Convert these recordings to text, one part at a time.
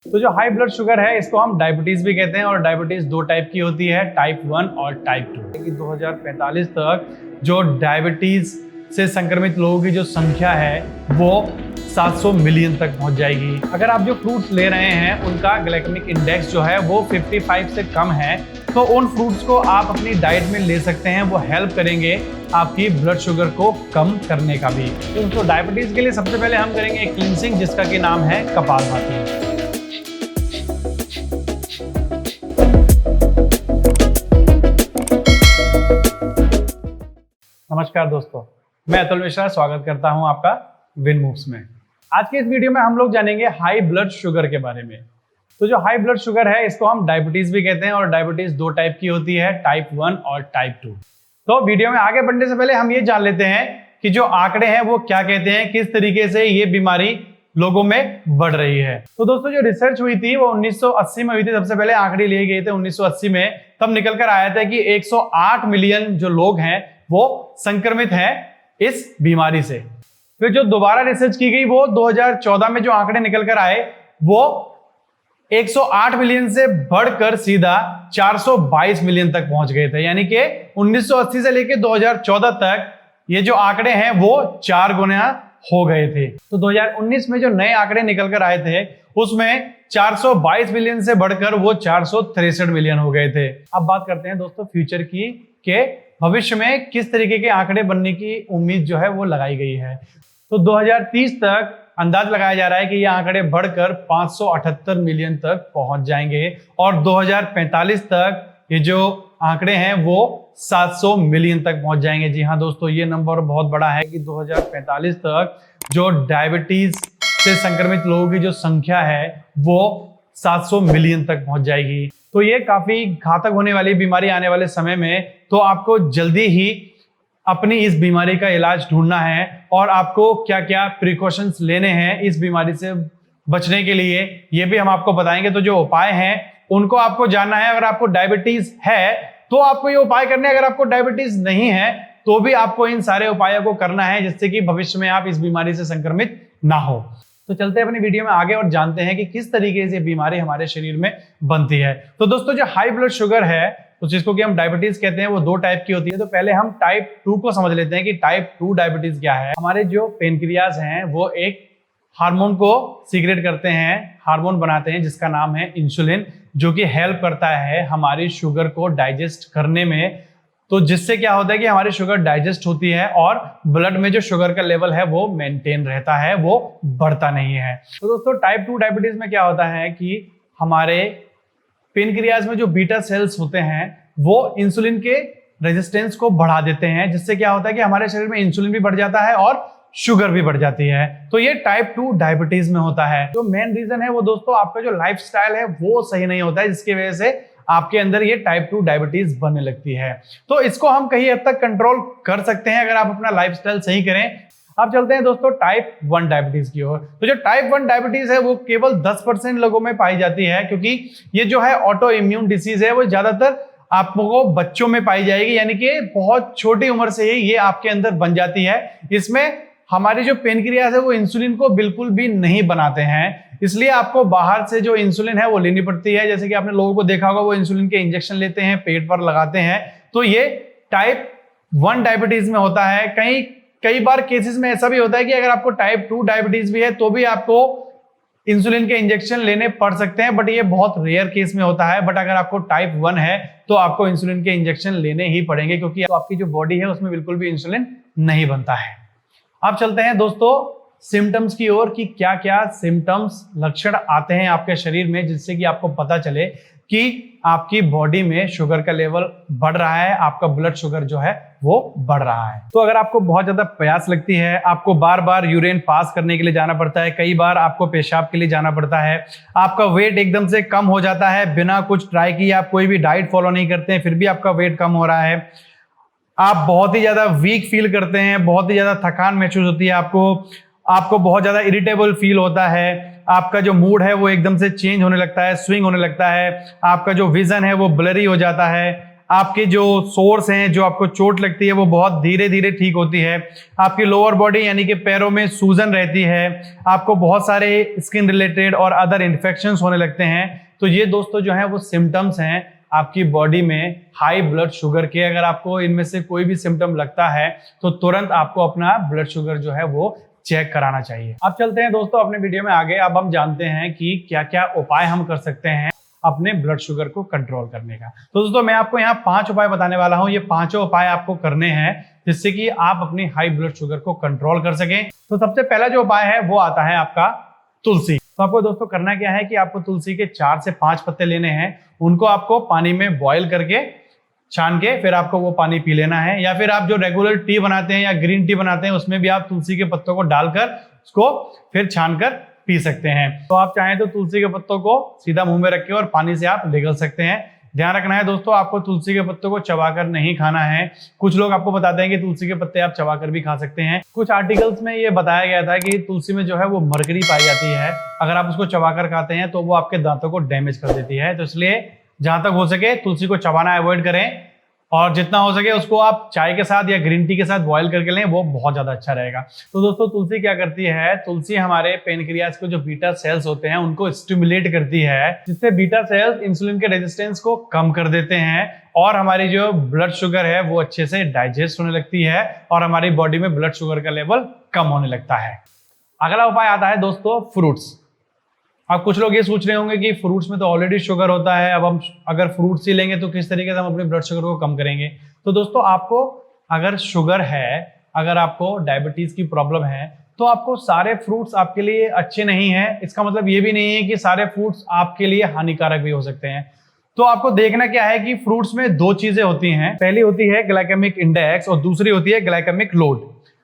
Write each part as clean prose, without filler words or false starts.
तो जो high blood sugar है इसको हम डायबिटीज भी कहते हैं और डायबिटीज दो टाइप की होती है, टाइप 1 और टाइप 2। कि 2045 तक जो डायबिटीज से संक्रमित लोगों की जो संख्या है वो 700 मिलियन तक पहुंच जाएगी। अगर आप जो फ्रूट्स ले रहे हैं उनका ग्लाइकेमिक इंडेक्स जो है वो 55 से कम है तो उन फ्रूट्स को आप अपनी डाइट में ले सकते हैं, वो हेल्प करेंगे आपकी ब्लड शुगर को कम करने का भी। तो डायबिटीज के लिए सबसे पहले हम करेंगे एक क्लींसिंग जिसका कि नाम है कपालभाति। नमस्कार दोस्तों, मैं अतुल मिश्रा स्वागत करता हूं आपका विन मूव्स में। आज के इस वीडियो में हम लोग जानेंगे हाई ब्लड शुगर के बारे में। तो जो हाई ब्लड शुगर है इसको हम डायबिटीज भी कहते हैं और डायबिटीज दो टाइप की होती है, टाइप 1 और टाइप 2। तो वीडियो में आगे बढ़ने से पहले हम ये जान लेते हैं कि जो आंकड़े हैं वो क्या कहते हैं, किस तरीके से ये बीमारी लोगों में बढ़ रही है। तो दोस्तों जो रिसर्च हुई थी वो 1980 में हुई थी। सबसे पहले आंकड़े लिए गए थे 1980 में, तब निकल कर आया था कि 108 मिलियन जो लोग हैं वो संक्रमित हैं इस बीमारी से। फिर जो दोबारा रिसर्च की गई वो 2014 में जो आंकड़े निकल कर आए वो 108 मिलियन से बढ़कर सीधा 422 मिलियन तक पहुंच गए थे। यानी कि 1980 से लेकर 2014 तक ये जो आंकड़े हैं वो 4 गुना हो गए थे। तो 2019 में जो नए आंकड़े निकल कर आए थे उसमें 422 मिलियन से बढ़कर वो 463 मिलियन हो गए थे। अब बात करते हैं दोस्तों फ्यूचर की, के भविष्य में किस तरीके के आंकड़े बनने की उम्मीद जो है वो लगाई गई है। तो 2030 तक अंदाज लगाया जा रहा है कि ये आंकड़े बढ़कर 578 मिलियन तक पहुंच जाएंगे और 2045 तक ये जो आंकड़े हैं वो 700 मिलियन तक पहुंच जाएंगे। जी हाँ दोस्तों, ये नंबर बहुत बड़ा है कि 2045 तक जो डायबिटीज से संक्रमित लोगों की जो संख्या है वो 700 मिलियन तक पहुंच जाएगी। तो ये काफी घातक होने वाली बीमारी आने वाले समय में। तो आपको जल्दी ही अपनी इस बीमारी का इलाज ढूंढना है और आपको क्या क्या प्रिकॉशंस लेने हैं इस बीमारी से बचने के लिए, ये भी हम आपको बताएंगे। तो जो उपाय हैं उनको आपको जानना है। अगर आपको डायबिटीज है तो आपको ये उपाय करने हैं, अगर आपको डायबिटीज नहीं है तो भी आपको इन सारे उपायों को करना है जिससे कि भविष्य में आप इस बीमारी से संक्रमित ना हो। तो चलते हैं अपनी वीडियो में आगे और जानते हैं कि किस तरीके से बीमारी हमारे शरीर में बनती है। तो दोस्तों जो हाई ब्लड शुगर है तो जिसको कि हम डायबिटीज कहते हैं वो दो टाइप की होती है। तो पहले हम टाइप 2 को समझ लेते हैं कि टाइप 2 डायबिटीज क्या है। हमारे जो पेनक्रियाज हैं वो एक हार्मोन को सीक्रेट करते हैं, हार्मोन बनाते हैं जिसका नाम है इंसुलिन, जो कि हेल्प करता है हमारी शुगर को डाइजेस्ट करने में। तो जिससे क्या होता है कि हमारी शुगर डाइजेस्ट होती है और ब्लड में जो शुगर का लेवल है वो मेंटेन रहता है, वो बढ़ता नहीं है। तो दोस्तों टाइप 2 डायबिटीज में क्या होता है कि हमारे पेनक्रियाज में जो बीटा सेल्स होते हैं वो इंसुलिन के रेजिस्टेंस को बढ़ा देते हैं, जिससे क्या होता है कि हमारे शरीर में इंसुलिन भी बढ़ जाता है और शुगर भी बढ़ जाती है। तो ये टाइप 2 डायबिटीज में होता है। जो मेन रीजन है वो दोस्तों आपका जो लाइफस्टाइल है वो सही नहीं होता है, जिसकी वजह से आपके अंदर ये टाइप 2 डायबिटीज बनने लगती है। तो इसको हम कहीं हद तक कंट्रोल कर सकते हैं अगर आप अपना लाइफस्टाइल सही करें। अब चलते हैं दोस्तों टाइप 1 डायबिटीज की ओर। तो जो टाइप 1 डायबिटीज है वो केवल 10% लोगों में पाई जाती है, क्योंकि ये जो है ऑटो इम्यून डिसीज है वो ज्यादातर आपको बच्चों में पाई जाएगी, यानी कि बहुत छोटी उम्र से ही ये आपके अंदर बन जाती है। इसमें हमारी जो पेनक्रियाज है वो इंसुलिन को बिल्कुल भी नहीं बनाते हैं, इसलिए आपको बाहर से जो इंसुलिन है वो लेनी पड़ती है। जैसे कि आपने लोगों को देखा होगा वो इंसुलिन के इंजेक्शन लेते हैं, पेट पर लगाते हैं। तो ये टाइप 1 डायबिटीज में होता है। कई बार केसेस में ऐसा भी होता है कि अगर आपको टाइप 2 डायबिटीज भी है तो भी आपको इंसुलिन के इंजेक्शन लेने पड़ सकते हैं, बट ये बहुत रेयर केस में होता है। बट अगर आपको टाइप 1 है तो आपको इंसुलिन के इंजेक्शन लेने ही पड़ेंगे, क्योंकि आपकी जो बॉडी है उसमें बिल्कुल भी इंसुलिन नहीं बनता है। अब चलते हैं दोस्तों सिम्टम्स की ओर कि क्या क्या सिम्टम्स लक्षण आते हैं आपके शरीर में, जिससे कि आपको पता चले कि आपकी बॉडी में शुगर का लेवल बढ़ रहा है, आपका ब्लड शुगर जो है वो बढ़ रहा है। तो अगर आपको बहुत ज्यादा प्यास लगती है, आपको बार बार यूरिन पास करने के लिए जाना पड़ता है, कई बार आपको पेशाब के लिए जाना पड़ता है, आपका वेट एकदम से कम हो जाता है बिना कुछ ट्राई किए, आप कोई भी डाइट फॉलो नहीं करते हैं फिर भी आपका वेट कम हो रहा है, आप बहुत ही ज्यादा वीक फील करते हैं, बहुत ही ज्यादा थकान महसूस होती है आपको बहुत ज्यादा इरिटेबल फील होता है, आपका जो मूड है वो एकदम से चेंज होने लगता है, स्विंग होने लगता है, आपका जो विजन है वो ब्लरी हो जाता है, आपके जो सोर्स हैं, जो आपको चोट लगती है वो बहुत धीरे धीरे ठीक होती है, आपकी लोअर बॉडी यानी कि पैरों में सूजन रहती है, आपको बहुत सारे स्किन रिलेटेड और अदर इन्फेक्शंस होने लगते हैं। तो ये दोस्तों जो है वो सिम्टम्स हैं आपकी बॉडी में हाई ब्लड शुगर के। अगर आपको इनमें से कोई भी सिम्टम लगता है तो तुरंत आपको अपना ब्लड शुगर जो है वो चेक कराना चाहिए। अब चलते हैं दोस्तों अपने वीडियो में आगे। अब हम जानते हैं कि क्या क्या उपाय हम कर सकते हैं अपने ब्लड शुगर को कंट्रोल करने का। तो दोस्तों मैं आपको यहाँ 5 उपाय बताने वाला हूँ। ये 5 उपाय आपको करने हैं जिससे कि आप अपनी हाई ब्लड शुगर को कंट्रोल कर सकें। तो सबसे पहला जो उपाय है वो आता है आपका तुलसी। तो आपको दोस्तों करना क्या है कि आपको तुलसी के 4 से 5 पत्ते लेने हैं, उनको आपको पानी में बॉईल करके छान के फिर आपको वो पानी पी लेना है। या फिर आप जो रेगुलर टी बनाते हैं या ग्रीन टी बनाते हैं उसमें भी आप तुलसी के पत्तों को डालकर उसको फिर छान कर पी सकते हैं। तो आप चाहें तो तुलसी के पत्तों को सीधा मुंह में रख के और पानी से आप निगल सकते हैं। ध्यान रखना है दोस्तों, आपको तुलसी के पत्तों को चबाकर नहीं खाना है। कुछ लोग आपको बताते हैं कि तुलसी के पत्ते आप चबाकर भी खा सकते हैं। कुछ आर्टिकल्स में ये बताया गया था कि तुलसी में जो है वो मरकरी पाई जाती है, अगर आप उसको चबाकर खाते हैं तो वो आपके दांतों को डैमेज कर देती है। तो इसलिए जहां तक हो सके तुलसी को चबाना अवॉइड करें और जितना हो सके उसको आप चाय के साथ या ग्रीन टी के साथ बॉईल करके लें, वो बहुत ज्यादा अच्छा रहेगा। तो दोस्तों तुलसी क्या करती है, तुलसी हमारे पेनक्रियाज को जो बीटा सेल्स होते हैं उनको स्टिमुलेट करती है, जिससे बीटा सेल्स इंसुलिन के रेजिस्टेंस को कम कर देते हैं और हमारी जो ब्लड शुगर है वो अच्छे से डाइजेस्ट होने लगती है और हमारी बॉडी में ब्लड शुगर का लेवल कम होने लगता है। अगला उपाय आता है दोस्तों फ्रूट्स। अब कुछ लोग ये सोच रहे होंगे कि फ्रूट्स में तो ऑलरेडी शुगर होता है, अब हम अगर फ्रूट्स ही लेंगे तो किस तरीके से हम अपने ब्लड शुगर को कम करेंगे। तो दोस्तों आपको अगर शुगर है, अगर आपको डायबिटीज की प्रॉब्लम है तो आपको सारे फ्रूट्स आपके लिए अच्छे नहीं है। इसका मतलब ये भी नहीं है कि सारे फ्रूट्स आपके लिए हानिकारक भी हो सकते हैं। तो आपको देखना क्या है कि फ्रूट्स में 2 चीजें होती हैं, पहली होती है ग्लाइकेमिक इंडेक्स और दूसरी होती है ग्लाइकेमिक लोड।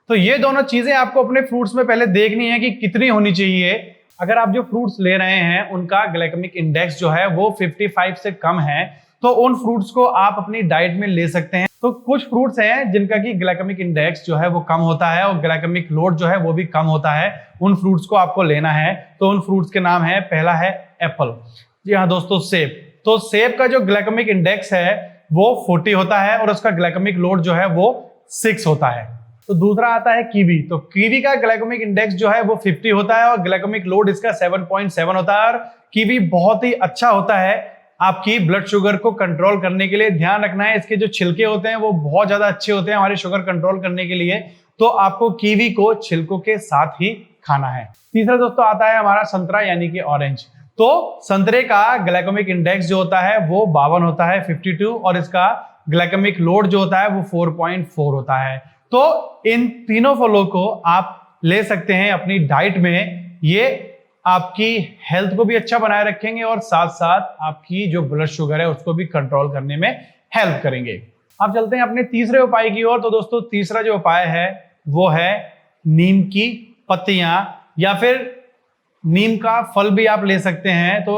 तो ये दोनों चीजें आपको अपने फ्रूट्स में पहले देखनी है कि कितनी होनी चाहिए। अगर आप जो फ्रूट्स ले रहे हैं उनका ग्लाइकेमिक इंडेक्स जो है वो 55 से कम है तो उन फ्रूट्स को आप अपनी डाइट में ले सकते हैं। तो कुछ फ्रूट्स हैं जिनका की ग्लाइकेमिक इंडेक्स जो है वो कम होता है और ग्लाइकेमिक लोड जो है वो भी कम होता है, उन फ्रूट्स को आपको लेना है। तो उन फ्रूट्स के नाम है, पहला है एप्पल, जी हाँ दोस्तों सेब। तो सेब का जो ग्लाइकेमिक इंडेक्स है वो 40 होता है और उसका ग्लाइकेमिक लोड जो है वो 6 होता है। तो दूसरा आता है कीवी। तो कीवी का ग्लाइकेमिक इंडेक्स जो है वो 50 होता है और ग्लाइकेमिक लोड इसका 7.7 होता है। और कीवी बहुत ही अच्छा होता है आपकी ब्लड शुगर को कंट्रोल करने के लिए। ध्यान रखना है इसके जो छिलके होते हैं वो बहुत ज्यादा अच्छे होते हैं हमारी शुगर कंट्रोल करने के लिए। तो आपको कीवी को छिलकों के साथ ही खाना है। तीसरा दोस्तों आता है हमारा संतरा यानी कि ऑरेंज। तो संतरे का ग्लाइकेमिक इंडेक्स जो होता है वो 52 होता है, 52, और इसका ग्लाइकेमिक लोड जो होता है वो 4.4 होता है। तो इन तीनों फलों को आप ले सकते हैं अपनी डाइट में। ये आपकी हेल्थ को भी अच्छा बनाए रखेंगे और साथ साथ आपकी जो ब्लड शुगर है उसको भी कंट्रोल करने में हेल्प करेंगे। अब चलते हैं अपने तीसरे उपाय की ओर। तो दोस्तों तीसरा जो उपाय है वो है नीम की पत्तियां या फिर नीम का फल भी आप ले सकते हैं। तो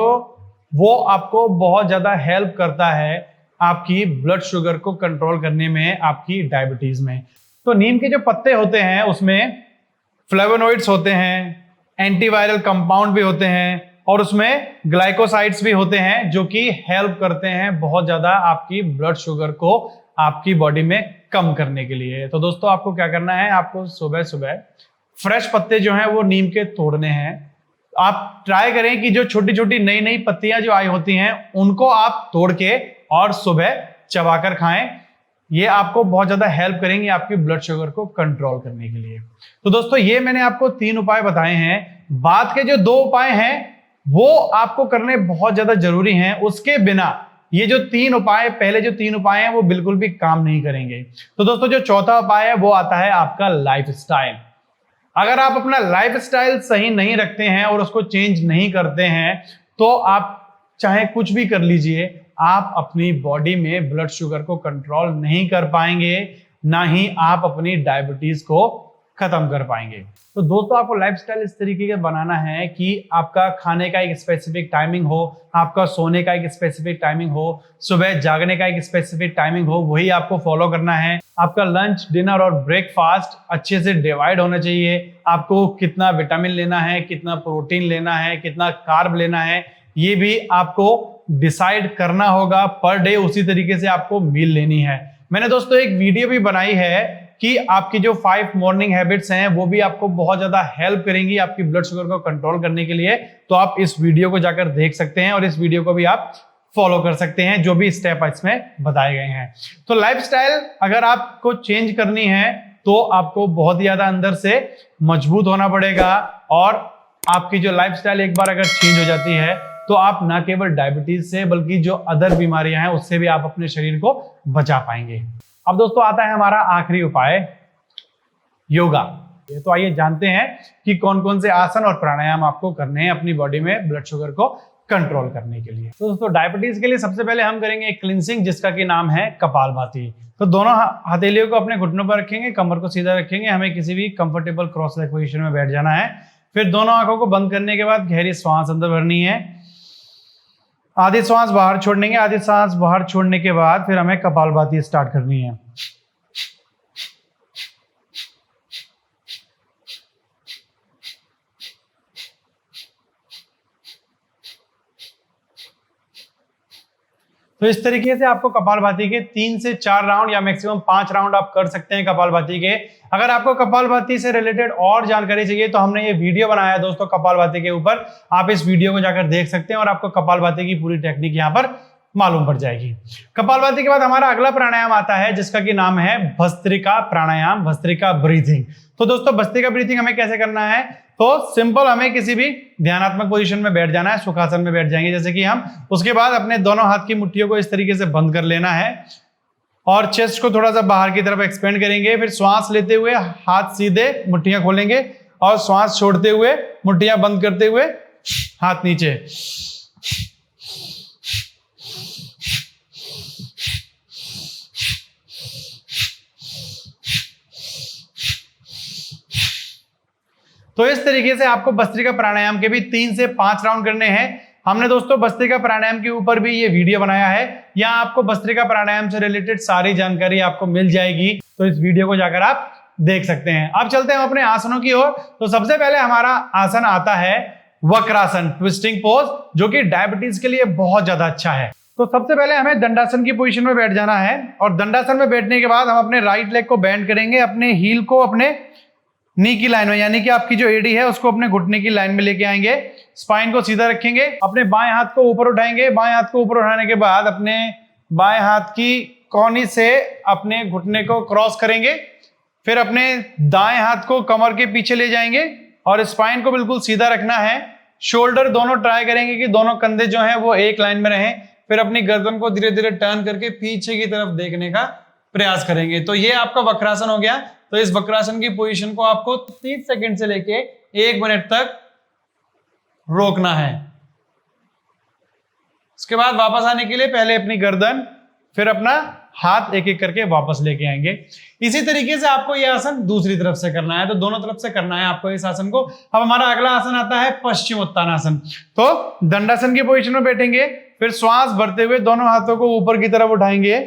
वो आपको बहुत ज्यादा हेल्प करता है आपकी ब्लड शुगर को कंट्रोल करने में, आपकी डायबिटीज में। तो नीम के जो पत्ते होते हैं उसमें फ्लेवोनॉइड्स होते हैं, एंटीवायरल कंपाउंड भी होते हैं और उसमें ग्लाइकोसाइड्स भी होते हैं जो कि हेल्प करते हैं बहुत ज्यादा आपकी ब्लड शुगर को आपकी बॉडी में कम करने के लिए। तो दोस्तों आपको क्या करना है, आपको सुबह सुबह फ्रेश पत्ते जो हैं वो नीम के तोड़ने हैं। आप ट्राई करें कि जो छोटी छोटी नई नई पत्तियां जो आई होती हैं उनको आप तोड़ के और सुबह चबाकर खाएं। ये आपको बहुत ज्यादा हेल्प करेंगे आपकी ब्लड शुगर को कंट्रोल करने के लिए। तो दोस्तों ये मैंने आपको 3 उपाय बताए हैं। बाद के जो 2 उपाय हैं वो आपको करने बहुत ज्यादा जरूरी हैं, उसके बिना ये जो 3 उपाय, पहले जो 3 उपाय हैं वो बिल्कुल भी काम नहीं करेंगे। तो दोस्तों जो चौथा उपाय है वो आता है आपका लाइफस्टाइल। अगर आप अपना लाइफस्टाइल सही नहीं रखते हैं और उसको चेंज नहीं करते हैं तो आप चाहे कुछ भी कर लीजिए, आप अपनी बॉडी में ब्लड शुगर को कंट्रोल नहीं कर पाएंगे, ना ही आप अपनी डायबिटीज को खत्म कर पाएंगे। तो दोस्तों आपको लाइफस्टाइल इस तरीके का बनाना है कि आपका खाने का एक स्पेसिफिक टाइमिंग हो, आपका सोने का एक स्पेसिफिक टाइमिंग हो, सुबह जागने का एक स्पेसिफिक टाइमिंग हो, वही आपको फॉलो करना है। आपका लंच, डिनर और ब्रेकफास्ट अच्छे से डिवाइड होना चाहिए। आपको कितना विटामिन लेना है, कितना प्रोटीन लेना है, कितना कार्ब लेना है, ये भी आपको डिसाइड करना होगा पर डे, उसी तरीके से आपको मील लेनी है। मैंने दोस्तों एक वीडियो भी बनाई है कि आपकी जो 5 मॉर्निंग हैबिट्स हैं वो भी आपको बहुत ज्यादा हेल्प करेंगी आपकी ब्लड शुगर को कंट्रोल करने के लिए। तो आप इस वीडियो को जाकर देख सकते हैं और इस वीडियो को भी आप फॉलो कर सकते हैं, जो भी स्टेप इसमें बताए गए हैं। तो लाइफस्टाइल अगर आपको चेंज करनी है तो आपको बहुत ज्यादा अंदर से मजबूत होना पड़ेगा, और आपकी जो लाइफस्टाइल एक बार अगर चेंज हो जाती है तो आप ना केवल डायबिटीज से बल्कि जो अदर बीमारियां हैं उससे भी आप अपने शरीर को बचा पाएंगे। अब दोस्तों आता है हमारा आखिरी उपाय, योगा। तो आइए जानते हैं कि कौन कौन से आसन और प्राणायाम आपको करने हैं अपनी बॉडी में ब्लड शुगर को कंट्रोल करने के लिए। तो दोस्तों डायबिटीज के लिए सबसे पहले हम करेंगे एक क्लिनसिंग, जिसका की नाम है कपालभाति। तो दोनों हथेलियों को अपने घुटनों पर रखेंगे, कमर को सीधा रखेंगे, हमें किसी भी कंफर्टेबल क्रॉस लेग पोजीशन में बैठ जाना है। फिर दोनों आंखों को बंद करने के बाद गहरी श्वास अंदर भरनी है, आधी श्वास बाहर छोड़ेंगे, आधी श्वास बाहर छोड़ने के बाद फिर हमें कपालभाति स्टार्ट करनी है। तो इस तरीके से आपको कपालभाति के 3 से 4 राउंड या मैक्सिमम 5 राउंड आप कर सकते हैं कपालभाति के। अगर आपको कपालभाति से रिलेटेड और जानकारी चाहिए तो हमने ये वीडियो बनाया है दोस्तों कपालभाति के ऊपर, आप इस वीडियो को जाकर देख सकते हैं और आपको कपालभाति की पूरी टेक्निक यहाँ पर मालूम पड़ जाएगी। कपालभाति के बाद हमारा अगला प्राणायाम आता है जिसका की नाम है भस्त्रिका प्राणायाम, भस्त्रिका ब्रीथिंग। तो दोस्तों भस्त्रिका ब्रीथिंग हमें कैसे करना है, तो सिंपल हमें किसी भी ध्यानात्मक पोजीशन में बैठ जाना है, सुखासन में बैठ जाएंगे जैसे कि हम। उसके बाद अपने दोनों हाथ की मुट्ठियों को इस तरीके से बंद कर लेना है और चेस्ट को थोड़ा सा बाहर की तरफ एक्सपेंड करेंगे। फिर श्वास लेते हुए हाथ सीधे, मुट्ठियां खोलेंगे और श्वास छोड़ते हुए मुट्ठियां बंद करते हुए हाथ नीचे। तो इस तरीके से आपको भस्त्रिका प्राणायाम के भी 3 से 5 राउंड करने हैं। हमने दोस्तों भस्त्रिका प्राणायाम के ऊपर भी ये वीडियो बनाया है, यहाँ आपको भस्त्रिका प्राणायाम से रिलेटेड सारी जानकारी आपको मिल जाएगी, तो इस वीडियो को जाकर आप देख सकते हैं। अब चलते हैं अपने आसनों की ओर। तो सबसे पहले हमारा आसन आता है वक्रासन, ट्विस्टिंग पोज, जो कि डायबिटीज के लिए बहुत ज्यादा अच्छा है। तो सबसे पहले हमें दंडासन की पोजीशन में बैठ जाना है और दंडासन में बैठने के बाद हम अपने राइट लेग को बेंड करेंगे, अपने हील को अपने नी की लाइन में, यानी कि आपकी जो एडी है उसको अपने घुटने की लाइन में लेके आएंगे, स्पाइन को सीधा रखेंगे, अपने बाएं हाथ को ऊपर उठाएंगे। बाएं हाथ को ऊपर उठाने के बाद अपने बाएं हाथ की कोहनी से अपने घुटने को क्रॉस करेंगे, फिर अपने दाएं हाथ को कमर के पीछे ले जाएंगे और स्पाइन को बिल्कुल सीधा रखना है। शोल्डर दोनों ट्राई करेंगे कि दोनों कंधे जो हैं वो एक लाइन में रहें। फिर अपनी गर्दन को धीरे धीरे टर्न करके पीछे की तरफ देखने का प्रयास करेंगे। तो ये आपका वक्रासन हो गया। तो इस वक्रासन की पोजीशन को आपको 30 सेकंड से लेके 1 मिनट तक रोकना है। उसके बाद वापस आने के लिए पहले अपनी गर्दन, फिर अपना हाथ एक एक करके वापस लेके आएंगे। इसी तरीके से आपको यह आसन दूसरी तरफ से करना है, तो दोनों तरफ से करना है आपको इस आसन को। अब हमारा अगला आसन आता है पश्चिम उत्तानासन। तो दंडासन की पोजीशन में बैठेंगे, फिर श्वास भरते हुए दोनों हाथों को ऊपर की तरफ उठाएंगे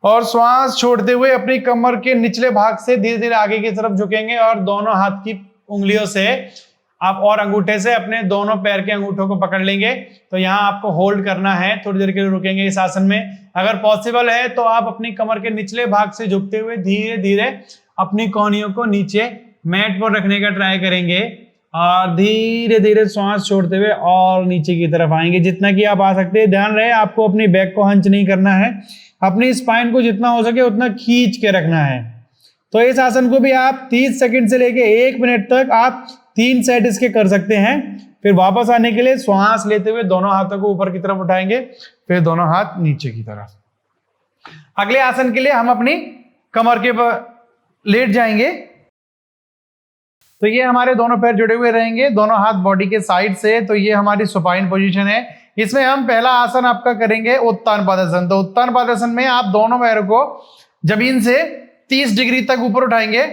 और श्वास छोड़ते हुए अपनी कमर के निचले भाग से धीरे धीरे आगे की तरफ झुकेंगे और दोनों हाथ की उंगलियों से आप और अंगूठे से अपने दोनों पैर के अंगूठों को पकड़ लेंगे। तो यहाँ आपको होल्ड करना है, थोड़ी देर के लिए रुकेंगे इस आसन में। अगर पॉसिबल है तो आप अपनी कमर के निचले भाग से झुकते हुए धीरे धीरे अपनी कोहनियों को नीचे मैट पर रखने का ट्राई करेंगे और धीरे धीरे श्वास छोड़ते हुए और नीचे की तरफ आएंगे जितना कि आप आ सकते हैं। ध्यान रहे आपको अपनी बैक को हंच नहीं करना है, अपनी स्पाइन को जितना हो सके उतना खींच के रखना है। तो इस आसन को भी आप 30 सेकंड से लेके 1 मिनट तक आप 3 सेट इसके कर सकते हैं। फिर वापस आने के लिए श्वास लेते हुए दोनों हाथों को ऊपर की तरफ उठाएंगे, फिर दोनों हाथ नीचे की तरफ। अगले आसन के लिए हम अपनी कमर के लेट जाएंगे। तो ये हमारे दोनों पैर जुड़े हुए रहेंगे, दोनों हाथ बॉडी के साइड से। तो ये हमारी सुपाइन पोजीशन है। इसमें हम पहला आसन आपका करेंगे उत्तान पादासन। तो उत्तान पादासन में आप दोनों पैरों को जमीन से 30 डिग्री तक ऊपर उठाएंगे,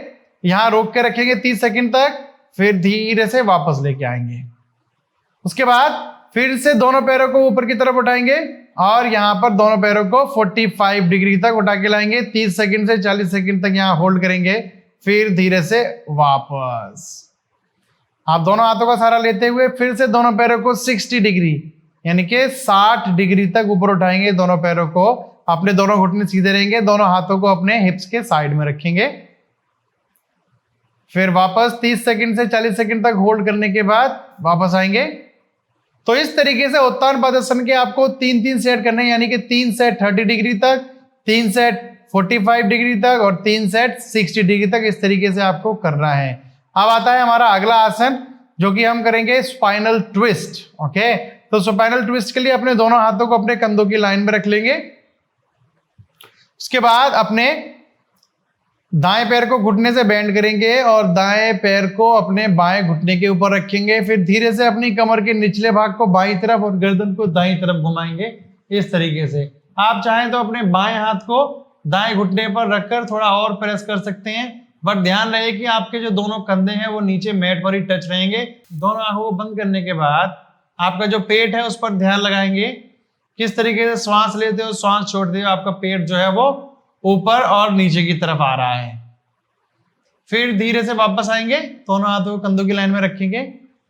यहां रोक के रखेंगे 30 सेकंड तक, फिर धीरे से वापस लेके आएंगे। उसके बाद फिर से दोनों पैरों को ऊपर की तरफ उठाएंगे और यहां पर दोनों पैरों को 45 डिग्री तक उठा के लाएंगे। 30 सेकंड से 40 सेकंड तक यहां होल्ड करेंगे, फिर धीरे से वापस। आप दोनों हाथों का सहारा लेते हुए फिर से दोनों पैरों को 60 डिग्री यानी कि 60 डिग्री तक ऊपर उठाएंगे दोनों पैरों को, अपने दोनों घुटने सीधे रहेंगे, दोनों हाथों को अपने हिप्स के साइड में रखेंगे। फिर वापस 30 सेकंड से 40 सेकंड तक होल्ड करने के बाद वापस आएंगे। तो इस तरीके से उत्तान पद्मासन के आपको 3-3 सेट करने हैं, यानी कि 3 सेट 30 डिग्री तक, 3 सेट 45 डिग्री तक और 3 सेट 60 डिग्री तक, इस तरीके से आपको करना है। अब आता है हमारा अगला आसन, जो कि हम करेंगे स्पाइनल ट्विस्ट। ओके, तो स्पाइनल ट्विस्ट के लिए अपने दोनों हाथों को अपने कंधों की लाइन में रख लेंगे। उसके बाद अपने दाएं पैर को घुटने से बेंड करेंगे और दाएं पैर को अपने बाएं घुटने के ऊपर रखेंगे। फिर धीरे से अपनी कमर के निचले भाग को बाईं तरफ और गर्दन को दाईं तरफ घुमाएंगे, इस तरीके से। आप चाहें तो अपने बाएं हाथ को दाएं घुटने पर रखकर थोड़ा और प्रेस कर सकते हैं, बट ध्यान रहे कि आपके जो दोनों कंधे हैं वो नीचे मैट पर ही टच रहेंगे। दोनों आंखों को बंद करने के बाद आपका जो पेट है उस पर ध्यान लगाएंगे, किस तरीके से श्वास लेते हो, श्वास छोड़ते हो, आपका पेट जो है वो ऊपर और नीचे की तरफ आ रहा है। फिर धीरे से वापस आएंगे, दोनों हाथों को कंधों की लाइन में रखेंगे।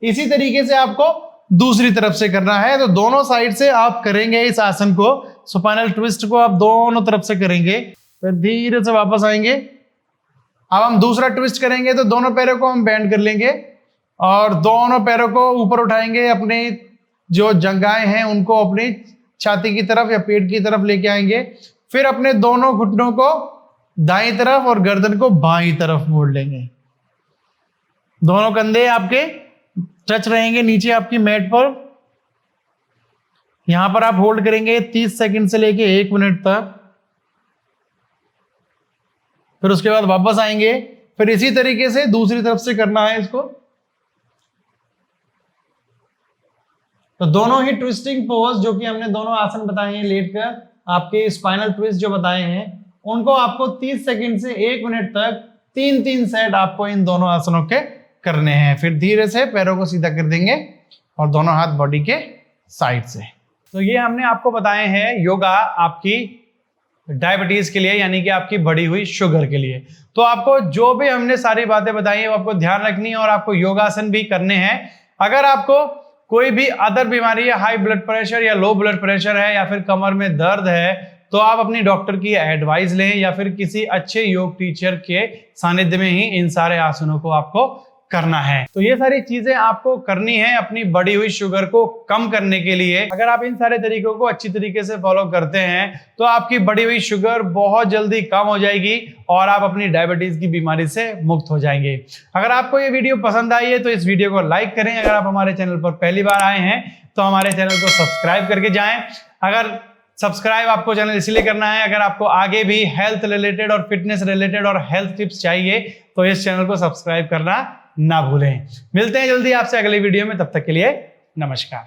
इसी तरीके से आपको दूसरी तरफ से करना है। तो दोनों साइड से आप करेंगे इस आसन को, स्पाइनल ट्विस्ट को आप दोनों तरफ से करेंगे। फिर धीरे से वापस आएंगे। अब हम दूसरा ट्विस्ट करेंगे, तो दोनों पैरों को हम बेंड कर लेंगे और दोनों पैरों को ऊपर उठाएंगे, अपनी जो जंघाएं हैं उनको अपनी छाती की तरफ या पेट की तरफ लेके आएंगे। फिर अपने दोनों घुटनों को दाईं तरफ और गर्दन को बाईं तरफ मोड़ लेंगे। दोनों कंधे आपके टच रहेंगे नीचे आपकी मैट पर। यहां पर आप होल्ड करेंगे 30 सेकंड से लेके 1 मिनट तक। फिर उसके बाद वापस आएंगे। फिर इसी तरीके से दूसरी तरफ से करना है इसको। तो दोनों ही ट्विस्टिंग पोज जो कि हमने दोनों आसन बताए हैं लेटकर, आपके स्पाइनल ट्विस्ट जो बताए हैं, उनको आपको 30 सेकंड से 1 मिनट तक 3-3 सेट आपको इन दोनों आसनों के करने हैं। फिर धीरे से पैरों को सीधा कर देंगे और दोनों हाथ बॉडी के साइड से। तो ये हमने आपको बताए हैं योगा आपकी डायबिटीज के लिए, यानी कि आपकी बढ़ी हुई शुगर के लिए। तो आपको जो भी हमने सारी बातें बताई है वो आपको ध्यान रखनी है और आपको योगासन भी करने हैं। अगर आपको कोई भी अदर बीमारी है, हाई ब्लड प्रेशर या लो ब्लड प्रेशर है या फिर कमर में दर्द है, तो आप अपनी डॉक्टर की एडवाइस लें या फिर किसी अच्छे योग टीचर के सानिध्य में ही इन सारे आसनों को आपको करना है। तो ये सारी चीजें आपको करनी है अपनी बढ़ी हुई शुगर को कम करने के लिए। अगर आप इन सारे तरीकों को अच्छी तरीके से फॉलो करते हैं तो आपकी बढ़ी हुई शुगर बहुत जल्दी कम हो जाएगी और आप अपनी डायबिटीज की बीमारी से मुक्त हो जाएंगे। अगर आपको ये वीडियो पसंद आई है तो इस वीडियो को लाइक करें। अगर आप हमारे चैनल पर पहली बार आए हैं तो हमारे चैनल को सब्सक्राइब करके जाएं। अगर सब्सक्राइब आपको चैनल इसलिए करना है, अगर आपको आगे भी हेल्थ रिलेटेड और फिटनेस रिलेटेड और हेल्थ टिप्स चाहिए तो इस चैनल को सब्सक्राइब करना ना भूलें। मिलते हैं जल्दी आपसे अगले वीडियो में, तब तक के लिए नमस्कार।